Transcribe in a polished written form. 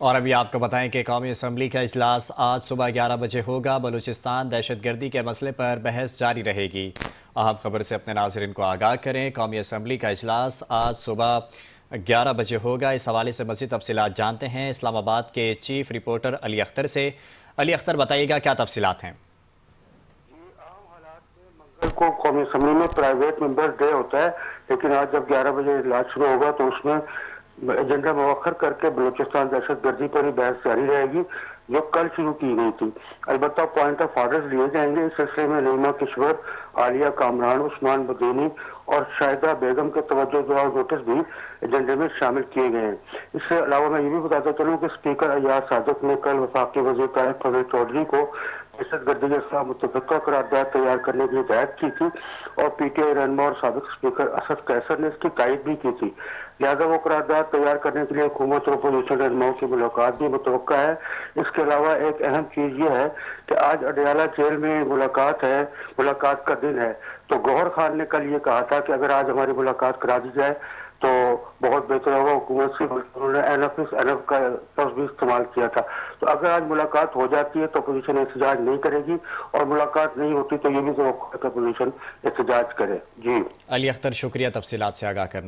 और अभी आपको बताएं कि कौमी असम्बली का इजलास आज सुबह 11 बजे होगा। बलूचिस्तान दहशतगर्दी के मसले पर बहस जारी रहेगी। अहम खबर से अपने नाज़रीन को आगाह करें। कौमी असम्बली का इजलास आज सुबह 11 बजे होगा। इस हवाले से मज़ीद तफसीलात जानते हैं इस्लामाबाद के चीफ रिपोर्टर अली अख्तर से। अली अख्तर, बताइएगा क्या तफसीलात हैं। मंगल को कौमी असम्बली में प्राइवेट मेंबर डे होता है, लेकिन आज जब 11 बजे इजलास शुरू होगा तो उसमें एजेंडा मुअख्खर करके बलूचिस्तान दहशतगर्दी पर ही बहस जारी रहेगी, जो कल शुरू की गई थी। अलबत्ता पॉइंट ऑफ ऑर्डर्स लिए जाएंगे। इस सिलसिले में नीमा किश्वर, आलिया कामरान, उस्मान बदीनी और शाहिदा बेगम के तवज्जो दुआर नोटिस भी एजेंडे में शामिल किए गए हैं। इससे अलावा मैं ये भी बताता चलूँ कि स्पीकर अय्याज सादिक ने कल वफाकी वज़ीर तारिक फजल चौधरी को दहशतगर्दी के खिलाफ मुतफ़िक़ा करारदाद तैयार करने की हिदायत की थी और पीटीआई रहनुमा और साबिक स्पीकर असद कैसर ने इसकी तायद भी की थी। लिहाजा वो करारदाद तैयार करने के लिए हुकूमत और अपोजिशन रहनुमाओं की मुलाकात भी मुतवक्का है। इसके अलावा एक अहम चीज ये है कि आज अडयाला जेल में मुलाकात है, मुलाकात का दिन है। तो गौहर खान ने कल ये कहा था कि अगर आज हमारी मुलाकात करा दी जाए तो बहुत बेहतर होगा हुकूमत से। उन्होंने एनएफ का लफ्ज़ भी इस्तेमाल किया था। तो अगर आज मुलाकात हो जाती है तो अपोजिशन एहतजाज नहीं करेगी, और मुलाकात नहीं होती तो ये भी तो अपोजिशन एहतजाज करे। जी अली अख्तर, शुक्रिया तफसीलात से आगाह करने